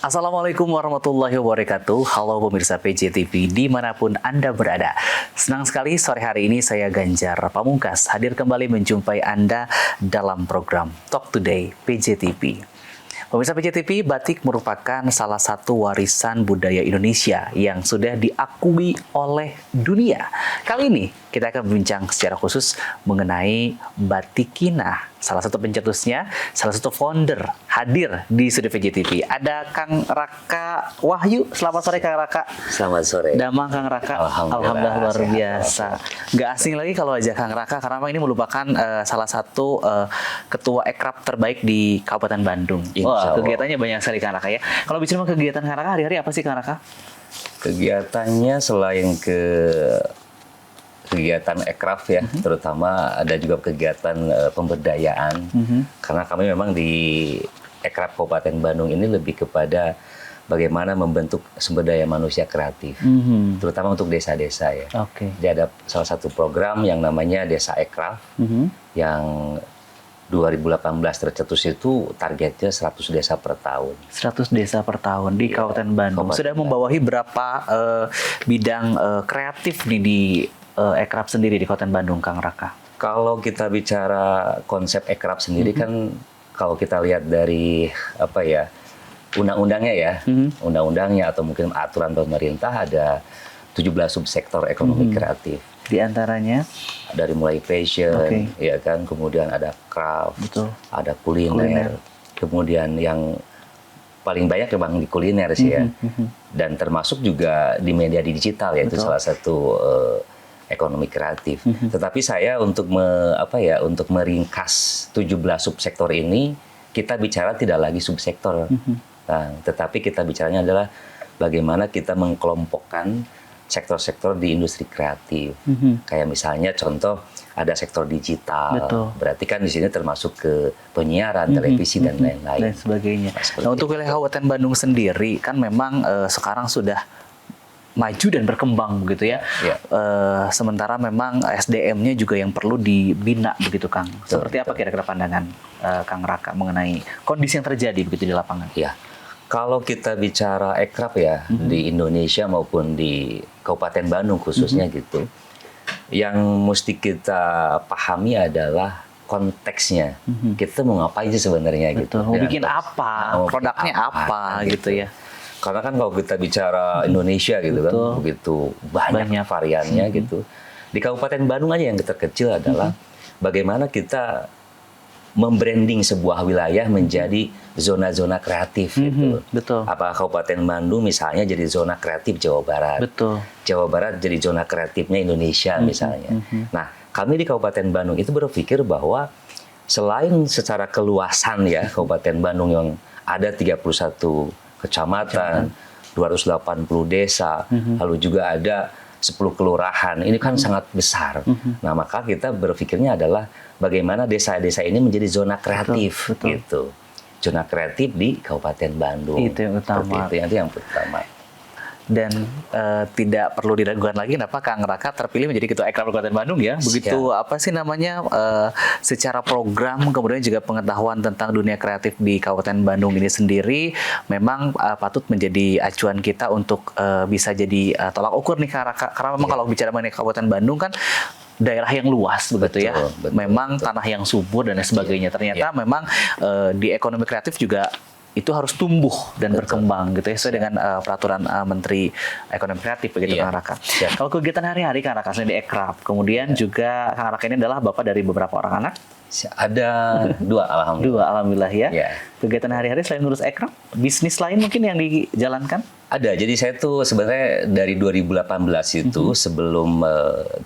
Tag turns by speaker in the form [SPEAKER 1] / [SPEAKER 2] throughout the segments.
[SPEAKER 1] Assalamualaikum warahmatullahi wabarakatuh. Halo pemirsa PJTV dimanapun Anda berada. Senang sekali sore hari ini saya Ganjar Pamungkas hadir kembali menjumpai Anda dalam program Talk Today PJTV. Pemirsa PJTV, batik merupakan salah satu warisan budaya Indonesia yang sudah diakui oleh dunia. Kali ini kita akan berbincang secara khusus mengenai Batikina. Salah satu pencetusnya, salah satu founder hadir di studio PJTV. Ada Kang Raka Wahyu. Selamat sore Kang Raka.
[SPEAKER 2] Selamat sore.
[SPEAKER 1] Damang Kang Raka. Alhamdulillah luar biasa. Nggak asing lagi kalau aja Kang Raka karena ini merupakan salah satu ketua ekrab terbaik di Kabupaten Bandung. Wah, kegiatannya banyak sekali Kang Raka ya. Kalau bicara kegiatan Kang Raka hari-hari apa sih Kang Raka?
[SPEAKER 2] Kegiatannya selain kegiatan ekraf ya, terutama ada juga kegiatan pemberdayaan. Karena kami memang di ekraf Kabupaten Bandung ini lebih kepada bagaimana membentuk sumber daya manusia kreatif, terutama untuk desa-desa ya. Jadi ada salah satu program yang namanya Desa Ekraf, yang 2018 tercetus itu targetnya 100 desa per tahun. 100
[SPEAKER 1] desa per tahun di Kabupaten Bandung. Sudah membawahi berapa bidang kreatif nih di ekrab sendiri di Kabupaten Bandung, Kang Raka?
[SPEAKER 2] Kalau kita bicara konsep ekrab sendiri kan, kalau kita lihat dari apa ya, undang-undangnya ya, undang-undangnya atau mungkin aturan pemerintah ada 17 subsektor ekonomi kreatif.
[SPEAKER 1] Di antaranya
[SPEAKER 2] dari mulai fashion, ya kan, kemudian ada craft, ada kuliner, kemudian yang paling banyak memang di kuliner sih ya, dan termasuk juga di media digital yaitu salah satu ekonomi kreatif. Tetapi saya untuk untuk meringkas 17 subsektor ini, kita bicara tidak lagi subsektor, tetapi kita bicaranya adalah bagaimana kita mengkelompokkan sektor-sektor di industri kreatif. Kayak misalnya contoh ada sektor digital, berarti kan di sini termasuk ke penyiaran, televisi dan lain-lain.
[SPEAKER 1] Dan sebagainya. Nah, untuk wilayah Kabupaten Bandung sendiri kan memang sekarang sudah maju dan berkembang begitu ya. Sementara memang SDM-nya juga yang perlu dibina begitu Kang. Seperti apa kira-kira pandangan Kang Raka mengenai kondisi yang terjadi begitu di lapangan?
[SPEAKER 2] Ya. Kalau kita bicara ekrab ya di Indonesia maupun di Kabupaten Bandung khususnya gitu, yang mesti kita pahami adalah konteksnya. Kita mau ngapain sih sebenarnya gitu?
[SPEAKER 1] Mau bikin apa? Produknya apa gitu ya?
[SPEAKER 2] Karena kan kalau kita bicara Indonesia gitu kan, begitu banyak variannya gitu. Di Kabupaten Bandung aja yang terkecil adalah bagaimana kita membranding sebuah wilayah menjadi zona-zona kreatif gitu. Apakah Kabupaten Bandung misalnya jadi zona kreatif Jawa Barat. Jawa Barat jadi zona kreatifnya Indonesia misalnya. Nah, kami di Kabupaten Bandung itu berpikir bahwa selain secara keluasan ya Kabupaten Bandung yang ada 31 kecamatan, 280 desa, lalu juga ada 10 kelurahan. Ini kan sangat besar. Nah, maka kita berpikirnya adalah bagaimana desa-desa ini menjadi zona kreatif gitu. Zona kreatif di Kabupaten Bandung.
[SPEAKER 1] Itu yang utama.
[SPEAKER 2] Itu yang pertama.
[SPEAKER 1] Dan tidak perlu diragukan lagi kenapa Kang Raka terpilih menjadi Ketua Ekrab Kabupaten Bandung ya. Begitu apa sih namanya secara program kemudian juga pengetahuan tentang dunia kreatif di Kabupaten Bandung ini sendiri memang patut menjadi acuan kita untuk bisa jadi tolak ukur nih Kang Raka. Karena memang kalau bicara mengenai Kabupaten Bandung kan daerah yang luas begitu ya. Memang tanah yang subur dan lain sebagainya. Ternyata memang di ekonomi kreatif juga itu harus tumbuh dan berkembang gitu ya sesuai dengan peraturan Menteri Ekonomi Kreatif begitu Kang Raka. Kalau kegiatan hari-hari Kang Raka sendiri di ekrab, kemudian juga Kang Raka ini adalah bapak dari beberapa orang anak.
[SPEAKER 2] Ada 2 alhamdulillah.
[SPEAKER 1] 2 alhamdulillah ya. Kegiatan hari-hari selain ngurus ekrab, bisnis lain mungkin yang dijalankan? Ada.
[SPEAKER 2] Jadi saya tuh sebenarnya dari 2018 itu sebelum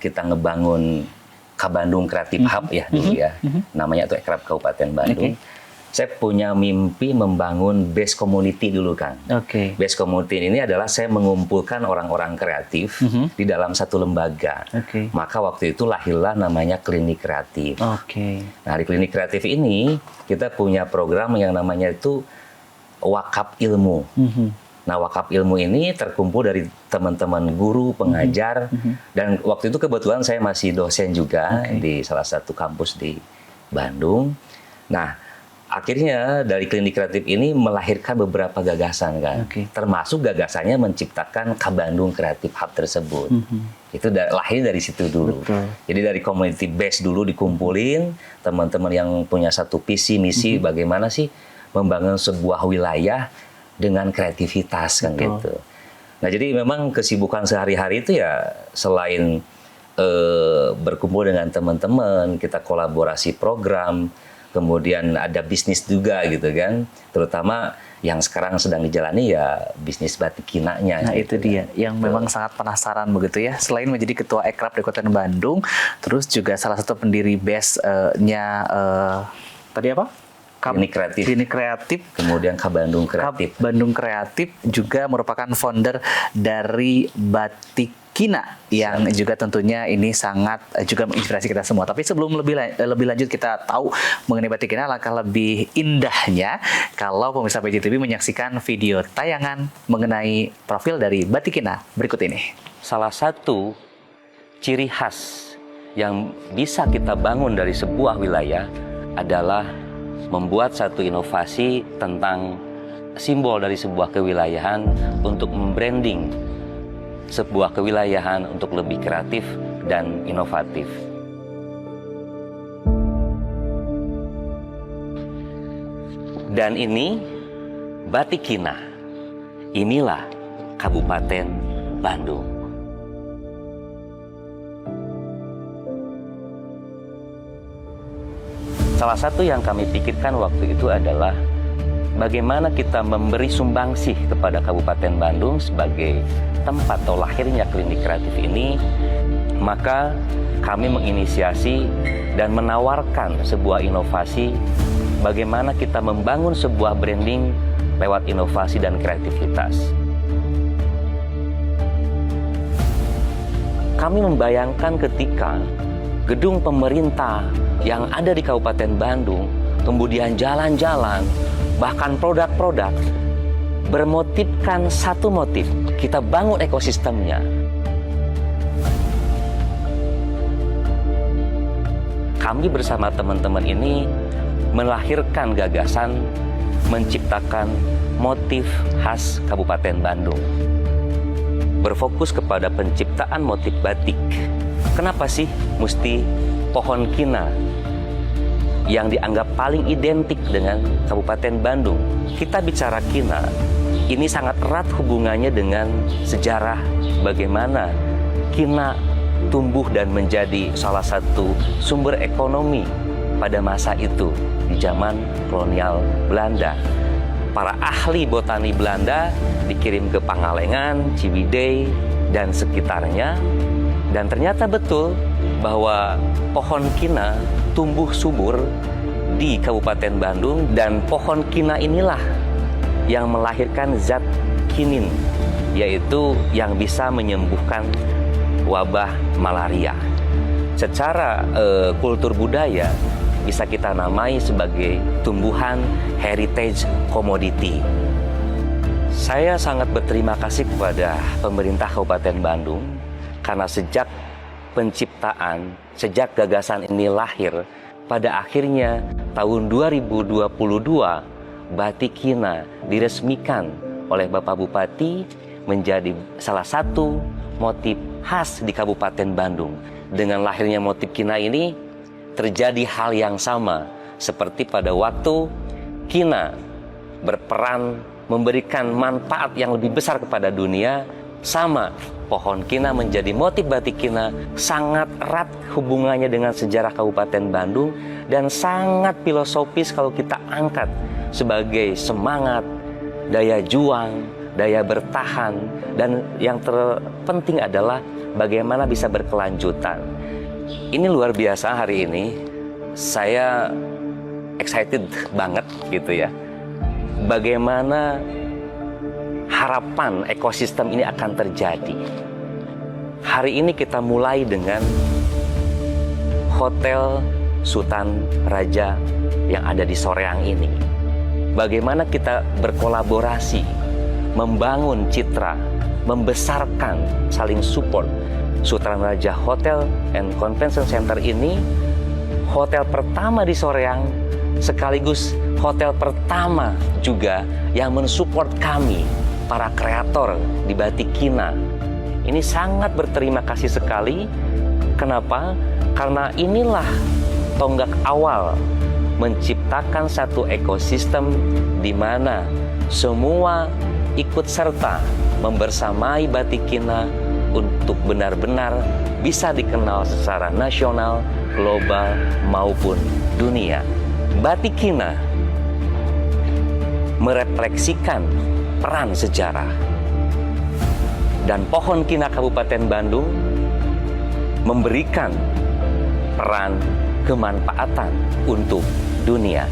[SPEAKER 2] kita ngebangun Kabandung Creative Hub ya dulu ya. Namanya tuh ekrab Kabupaten Bandung. Saya punya mimpi membangun base community dulu Kang. Base community ini adalah saya mengumpulkan orang-orang kreatif di dalam satu lembaga. Maka waktu itu lahirlah namanya Klinik Kreatif. Nah di Klinik Kreatif ini kita punya program yang namanya itu Wakaf Ilmu. Nah Wakaf Ilmu ini terkumpul dari teman-teman guru, pengajar, dan waktu itu kebetulan saya masih dosen juga di salah satu kampus di Bandung. Nah akhirnya dari klinik kreatif ini melahirkan beberapa gagasan kan, termasuk gagasannya menciptakan Kabandung Creative Hub tersebut. Itu lahir dari situ dulu. Jadi dari community base dulu dikumpulin teman-teman yang punya satu visi misi bagaimana sih membangun sebuah wilayah dengan kreativitas kan gitu. Nah jadi memang kesibukan sehari-hari itu ya selain berkumpul dengan teman-teman, kita kolaborasi program. Kemudian ada bisnis juga gitu kan, terutama yang sekarang sedang dijalani ya bisnis batik kinanya.
[SPEAKER 1] Nah
[SPEAKER 2] gitu
[SPEAKER 1] itu dia, yang memang sangat penasaran begitu ya. Selain menjadi ketua Ekrab di Kabupaten Bandung, terus juga salah satu pendiri BES-nya tadi apa? Klinik Kreatif.
[SPEAKER 2] Kemudian Kabandung Kreatif.
[SPEAKER 1] Bandung Kreatif juga merupakan founder dari Batik Kina yang juga tentunya ini sangat juga menginspirasi kita semua. Tapi sebelum lebih lanjut kita tahu mengenai Batik Kina, alangkah lebih indahnya kalau pemirsa PJTV menyaksikan video tayangan mengenai profil dari Batik Kina berikut ini.
[SPEAKER 3] Salah satu ciri khas yang bisa kita bangun dari sebuah wilayah adalah membuat satu inovasi tentang simbol dari sebuah kewilayahan untuk membranding sebuah kewilayahan untuk lebih kreatif dan inovatif. Dan ini Batik Kina. Inilah Kabupaten Bandung. Salah satu yang kami pikirkan waktu itu adalah bagaimana kita memberi sumbangsih kepada Kabupaten Bandung sebagai tempat atau lahirnya klinik kreatif ini. Maka kami menginisiasi dan menawarkan sebuah inovasi bagaimana kita membangun sebuah branding lewat inovasi dan kreativitas. Kami membayangkan ketika gedung pemerintah yang ada di Kabupaten Bandung, kemudian jalan-jalan, bahkan produk-produk bermotifkan satu motif. Kita bangun ekosistemnya. Kami bersama teman-teman ini melahirkan gagasan menciptakan motif khas Kabupaten Bandung. Berfokus kepada penciptaan motif batik. Kenapa sih mesti pohon kina yang dianggap paling identik dengan Kabupaten Bandung? Kita bicara kina, ini sangat erat hubungannya dengan sejarah bagaimana kina tumbuh dan menjadi salah satu sumber ekonomi pada masa itu di zaman kolonial Belanda. Para ahli botani Belanda dikirim ke Pangalengan, Ciwidey, dan sekitarnya. Dan ternyata betul bahwa pohon kina tumbuh subur di Kabupaten Bandung, dan pohon kina inilah yang melahirkan zat kinin, yaitu yang bisa menyembuhkan wabah malaria. Secara kultur budaya bisa kita namai sebagai tumbuhan heritage commodity. Saya sangat berterima kasih kepada pemerintah Kabupaten Bandung karena sejak penciptaan, sejak gagasan ini lahir, pada akhirnya tahun 2022 Batik Kina diresmikan oleh Bapak Bupati menjadi salah satu motif khas di Kabupaten Bandung. Dengan lahirnya motif kina ini terjadi hal yang sama seperti pada waktu kina berperan memberikan manfaat yang lebih besar kepada dunia. Sama, pohon kina menjadi motif batik kina sangat erat hubungannya dengan sejarah Kabupaten Bandung dan sangat filosofis kalau kita angkat sebagai semangat, daya juang, daya bertahan, dan yang terpenting adalah bagaimana bisa berkelanjutan. Ini luar biasa hari ini. Saya excited banget gitu ya. Bagaimana harapan ekosistem ini akan terjadi. Hari ini kita mulai dengan Hotel Sultan Raja yang ada di Soreang ini. Bagaimana kita berkolaborasi, membangun citra, membesarkan, saling support. Sultan Raja Hotel and Convention Center ini hotel pertama di Soreang sekaligus hotel pertama juga yang mensupport kami, para kreator di Batik Kina. Ini sangat berterima kasih sekali. Kenapa? Karena inilah tonggak awal menciptakan satu ekosistem di mana semua ikut serta membersamai Batik Kina untuk benar-benar bisa dikenal secara nasional, global, maupun dunia. Batik Kina merefleksikan peran sejarah, dan Pohon Kina Kabupaten Bandung memberikan peran kemanfaatan untuk dunia.